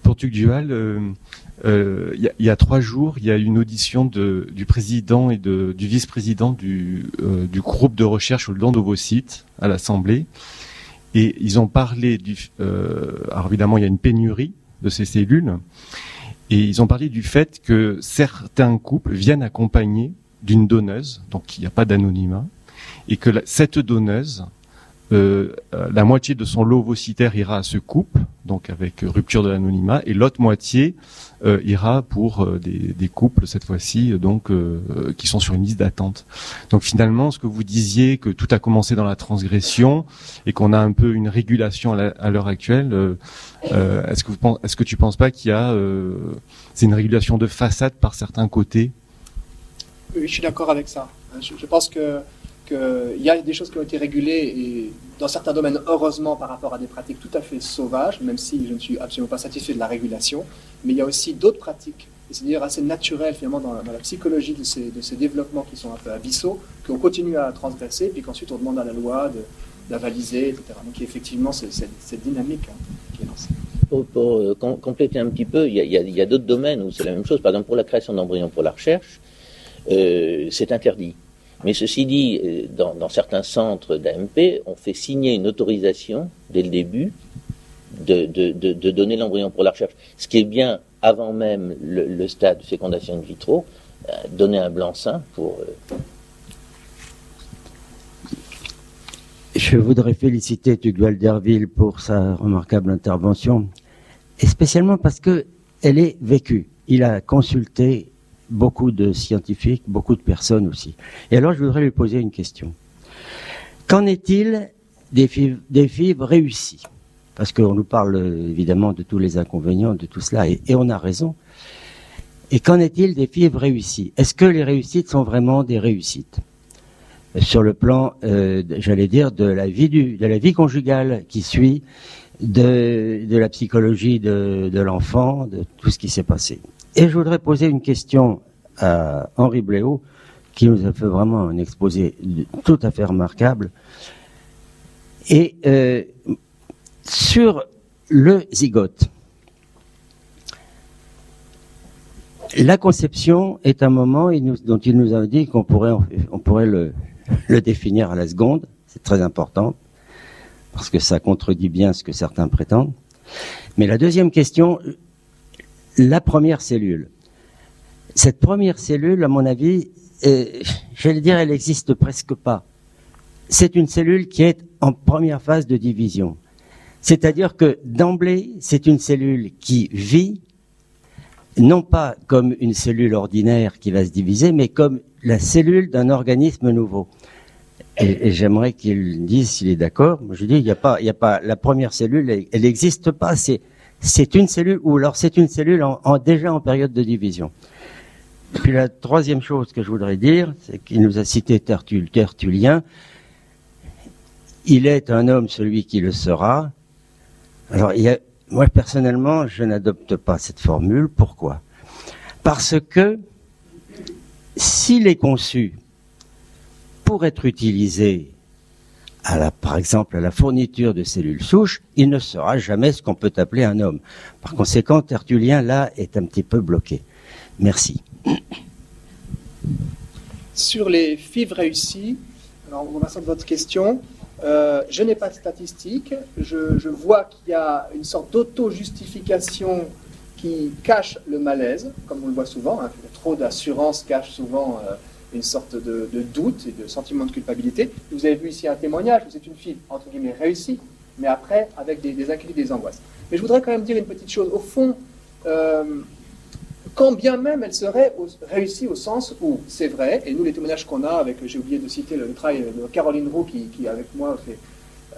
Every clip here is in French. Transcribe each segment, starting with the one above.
Portugal, il y a 3 jours, il y a une audition du président et du vice-président du groupe de recherche sur le don d'ovocytes à l'Assemblée. Et ils ont parlé alors évidemment, il y a une pénurie de ces cellules. Et ils ont parlé du fait que certains couples viennent accompagnés d'une donneuse, donc il n'y a pas d'anonymat, et que cette donneuse, la moitié de son lot ovocytaire ira à ce couple, donc avec rupture de l'anonymat, et l'autre moitié ira pour des couples, cette fois-ci, donc qui sont sur une liste d'attente. Donc finalement, ce que vous disiez, que tout a commencé dans la transgression, et qu'on a un peu une régulation à l'heure actuelle, est-ce que tu penses pas qu'il y a c'est une régulation de façade par certains côtés? Oui, je suis d'accord avec ça. Je pense qu'il y a des choses qui ont été régulées, et dans certains domaines, heureusement, par rapport à des pratiques tout à fait sauvages, même si je ne suis absolument pas satisfait de la régulation, mais il y a aussi d'autres pratiques, c'est-à-dire assez naturelles finalement dans la psychologie de ces développements qui sont un peu abyssaux, qu'on continue à transgresser, puis qu'ensuite on demande à la loi d'avaliser, etc. Donc effectivement, c'est cette dynamique qui est lancée. Pour compléter un petit peu, il y a d'autres domaines où c'est la même chose. Par exemple, pour la création d'embryons pour la recherche, c'est interdit. Mais ceci dit, dans certains centres d'AMP, on fait signer une autorisation dès le début de donner l'embryon pour la recherche. Ce qui est bien avant même le stade de fécondation in vitro, donner un blanc-seing pour... Je voudrais féliciter Tugdual Derville pour sa remarquable intervention, et spécialement parce qu'elle est vécue. Il a consulté beaucoup de scientifiques, beaucoup de personnes aussi. Et alors, je voudrais lui poser une question. Qu'en est-il des FIV réussies? Parce qu'on nous parle évidemment de tous les inconvénients de tout cela, et on a raison. Et qu'en est-il des FIV réussies? Est-ce que les réussites sont vraiment des réussites? Sur le plan, j'allais dire, de la vie conjugale qui suit, de la psychologie de l'enfant, de tout ce qui s'est passé. Et je voudrais poser une question à Henri Bléau, qui nous a fait vraiment un exposé tout à fait remarquable. Et sur le zygote, la conception est un moment dont il nous a dit qu'on pourrait le définir à la seconde. C'est très important, parce que ça contredit bien ce que certains prétendent. Mais la deuxième question, la première cellule. Cette première cellule, à mon avis, j'allais dire, elle n'existe presque pas. C'est une cellule qui est en première phase de division. C'est-à-dire que d'emblée, c'est une cellule qui vit, non pas comme une cellule ordinaire qui va se diviser, mais comme la cellule d'un organisme nouveau. Et j'aimerais qu'il dise s'il est d'accord. Moi, je dis, il y a pas la première cellule, elle n'existe pas. C'est une cellule, ou alors c'est une cellule déjà en période de division. Et puis la troisième chose que je voudrais dire, c'est qu'il nous a cité Tertullien. Il est un homme celui qui le sera. Alors, moi personnellement, je n'adopte pas cette formule. Pourquoi? Parce que s'il est conçu pour être utilisé par exemple, à la fourniture de cellules souches, il ne sera jamais ce qu'on peut appeler un homme. Par conséquent, Tertullien, là, est un petit peu bloqué. Merci. Sur les FIV réussies, alors on va sortir de votre question, je n'ai pas de statistiques, je vois qu'il y a une sorte d'auto-justification qui cache le malaise, comme on le voit souvent, hein, trop d'assurance cache souvent une sorte de doute et de sentiment de culpabilité. Vous avez vu ici un témoignage où c'est une fille, entre guillemets, réussie, mais après, avec des inquiétudes, des angoisses. Mais je voudrais quand même dire une petite chose. Au fond, quand bien même elle serait réussie au sens où c'est vrai, et nous, les témoignages qu'on a avec, j'ai oublié de citer le travail de Caroline Roux, qui avec moi,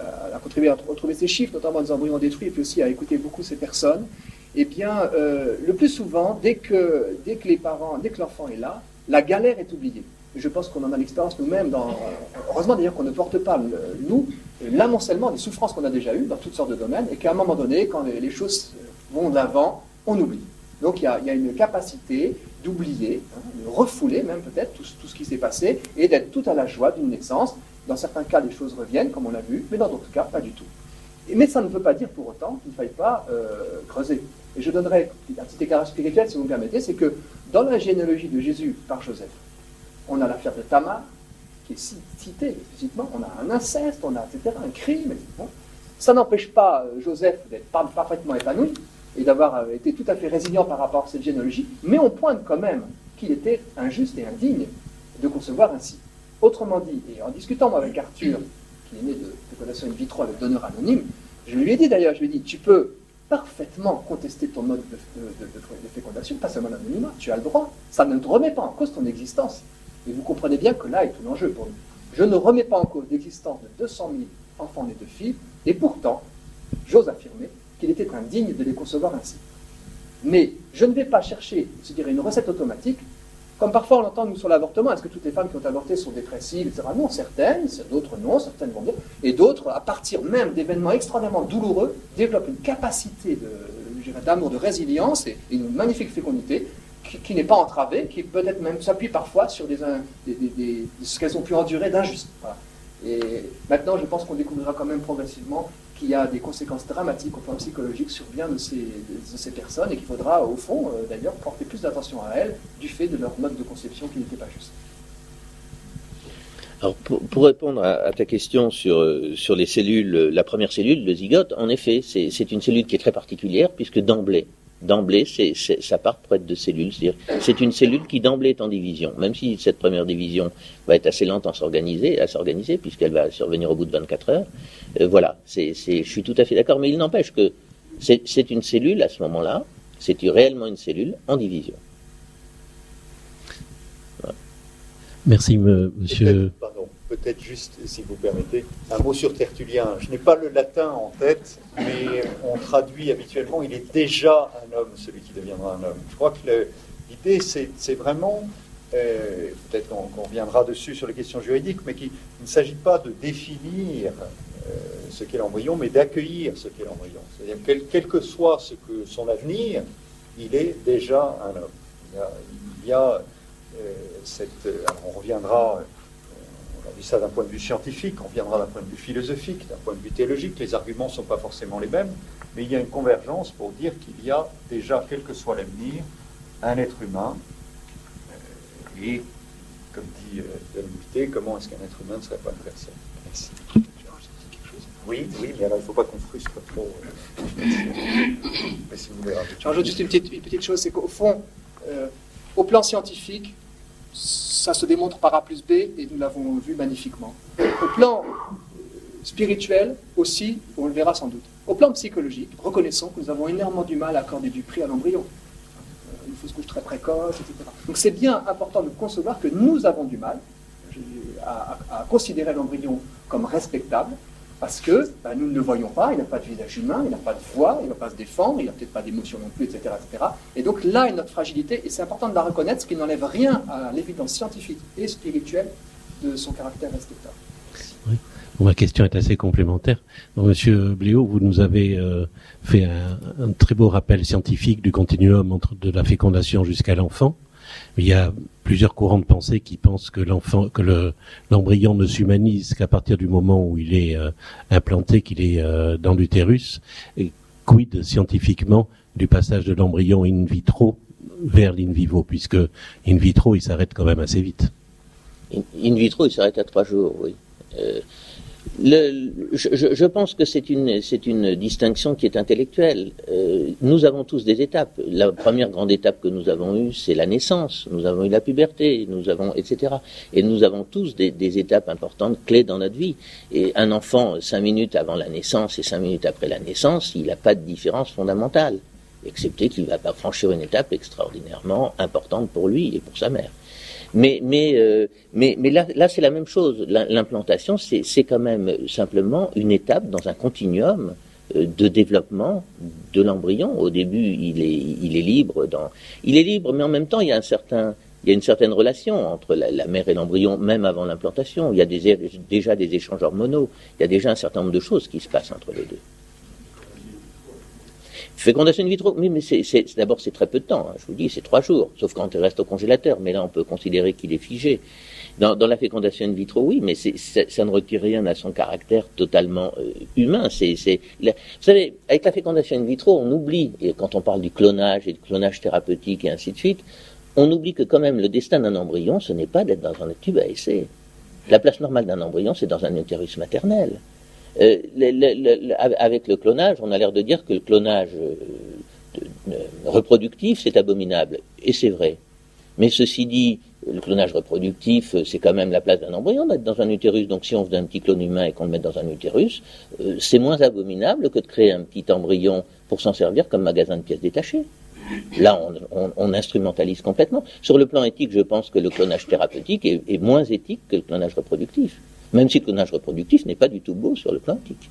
a contribué à retrouver ces chiffres, notamment des embryons détruits, et puis aussi à écouter beaucoup ces personnes, eh bien, le plus souvent, dès que l'enfant est là, la galère est oubliée. Je pense qu'on en a l'expérience nous-mêmes, heureusement d'ailleurs qu'on ne porte pas, l'amoncellement des souffrances qu'on a déjà eues dans toutes sortes de domaines, et qu'à un moment donné, quand les choses vont de l'avant, on oublie. Donc il y a une capacité d'oublier, de refouler même peut-être tout ce qui s'est passé, et d'être tout à la joie d'une naissance. Dans certains cas, les choses reviennent, comme on l'a vu, mais dans d'autres cas, pas du tout. Mais ça ne veut pas dire pour autant qu'il ne faille pas creuser. Et je donnerai un petit écart spirituel, si vous me permettez, c'est que dans la généalogie de Jésus par Joseph, on a l'affaire de Tamar, qui est citée explicitement, on a un inceste, on a etc., un crime, etc. Ça n'empêche pas Joseph d'être parfaitement épanoui et d'avoir été tout à fait résilient par rapport à cette généalogie, mais on pointe quand même qu'il était injuste et indigne de concevoir ainsi. Autrement dit, et en discutant moi avec Arthur, qui est né de fécondation in vitro avec donneur anonyme, je lui ai dit d'ailleurs, tu peux parfaitement contester ton mode de fécondation, pas seulement l'anonymat, tu as le droit, ça ne te remet pas en cause ton existence. Et vous comprenez bien que là est tout l'enjeu pour nous. Je ne remets pas en cause l'existence de 200 000 enfants nés de filles, et pourtant, j'ose affirmer qu'il était indigne de les concevoir ainsi. Mais je ne vais pas chercher, je dirais, une recette automatique, comme parfois on l'entend nous sur l'avortement, est-ce que toutes les femmes qui ont avorté sont dépressives, etc. Non, certaines, d'autres non, certaines vont bien, et d'autres, à partir même d'événements extraordinairement douloureux, développent une capacité d'amour, de résilience et une magnifique fécondité qui n'est pas entravée, qui peut-être même s'appuie parfois sur ce qu'elles ont pu endurer d'injuste. Voilà. Et maintenant, je pense qu'on découvrira quand même progressivement qu'il y a des conséquences dramatiques au plan psychologique sur bien de ces personnes et qu'il faudra, au fond, d'ailleurs, porter plus d'attention à elles du fait de leur mode de conception qui n'était pas juste. Alors, pour répondre à ta question sur les cellules, la première cellule, le zygote, en effet, c'est une cellule qui est très particulière puisque d'emblée, ça part pour être de cellules. C'est-à-dire, c'est une cellule qui d'emblée est en division, même si cette première division va être assez lente à s'organiser, puisqu'elle va survenir au bout de 24 heures. Voilà, je suis tout à fait d'accord, mais il n'empêche que c'est une cellule à ce moment-là, c'est réellement une cellule en division. Voilà. Merci, monsieur. Peut-être juste, si vous permettez, un mot sur Tertullien. Je n'ai pas le latin en tête, mais on traduit habituellement, il est déjà un homme, celui qui deviendra un homme. Je crois que l'idée, c'est vraiment, peut-être qu'on reviendra dessus sur les questions juridiques, mais qu'il ne s'agit pas de définir ce qu'est l'embryon, mais d'accueillir ce qu'est l'embryon. C'est-à-dire, quel que soit son avenir, il est déjà un homme. Il y a alors on reviendra... On dit ça d'un point de vue scientifique, on viendra d'un point de vue philosophique, d'un point de vue théologique, les arguments ne sont pas forcément les mêmes, mais il y a une convergence pour dire qu'il y a déjà, quel que soit l'avenir, un être humain, et, comme dit Delmouté, comment est-ce qu'un être humain ne serait pas une personne? Merci. Oui, mais alors il ne faut pas qu'on frustre trop. Mais si vous voulez rajouter. Je rajoute juste une petite chose, c'est qu'au fond, au plan scientifique, ça se démontre par A plus B, et nous l'avons vu magnifiquement. Au plan spirituel aussi, on le verra sans doute. Au plan psychologique, reconnaissons que nous avons énormément du mal à accorder du prix à l'embryon. Une fausse couche très précoce, etc. Donc c'est bien important de concevoir que nous avons du mal à considérer l'embryon comme respectable, parce que nous ne le voyons pas, il n'a pas de visage humain, il n'a pas de voix, il ne va pas se défendre, il n'a peut-être pas d'émotion non plus, etc., etc. Et donc là est notre fragilité, et c'est important de la reconnaître, ce qui n'enlève rien à l'évidence scientifique et spirituelle de son caractère respectable. Oui. Bon, ma question est assez complémentaire. Donc, Monsieur Bléau, vous nous avez fait un très beau rappel scientifique du continuum de la fécondation jusqu'à l'enfant. Il y a plusieurs courants de pensée qui pensent que l'embryon ne s'humanise qu'à partir du moment où il est implanté, qu'il est dans l'utérus. Et quid scientifiquement du passage de l'embryon in vitro vers l'in vivo, puisque in vitro il s'arrête quand même assez vite. In vitro il s'arrête à 3 jours, oui. Je pense que c'est une distinction qui est intellectuelle. Nous avons tous des étapes. La première grande étape que nous avons eue, c'est la naissance. Nous avons eu la puberté, etc. Et nous avons tous des étapes importantes, clés dans notre vie. Et un enfant, 5 minutes avant la naissance et 5 minutes après la naissance, il n'a pas de différence fondamentale, excepté qu'il va pas franchir une étape extraordinairement importante pour lui et pour sa mère. Mais là c'est la même chose. L'implantation, c'est quand même simplement une étape dans un continuum de développement de l'embryon. Au début, il est libre, mais en même temps, il y a une certaine relation entre la mère et l'embryon, même avant l'implantation. Il y a déjà des échanges hormonaux. Il y a déjà un certain nombre de choses qui se passent entre les deux. Fécondation in vitro, oui, mais d'abord c'est très peu de temps, hein, je vous dis, c'est 3 jours, sauf quand il reste au congélateur, mais là on peut considérer qu'il est figé. Dans la fécondation in vitro, oui, mais ça ne retire rien à son caractère totalement humain. Vous savez, avec la fécondation in vitro, on oublie, et quand on parle du clonage et du clonage thérapeutique et ainsi de suite, on oublie que quand même le destin d'un embryon, ce n'est pas d'être dans un tube à essai. La place normale d'un embryon, c'est dans un utérus maternel. Avec le clonage, on a l'air de dire que le clonage reproductif, c'est abominable. Et c'est vrai. Mais ceci dit, le clonage reproductif, c'est quand même la place d'un embryon d'être dans un utérus. Donc si on faisait un petit clone humain et qu'on le met dans un utérus, c'est moins abominable que de créer un petit embryon pour s'en servir comme magasin de pièces détachées. Là, on instrumentalise complètement. Sur le plan éthique, je pense que le clonage thérapeutique est moins éthique que le clonage reproductif. Même si le clonage reproductif n'est pas du tout beau sur le plan éthique.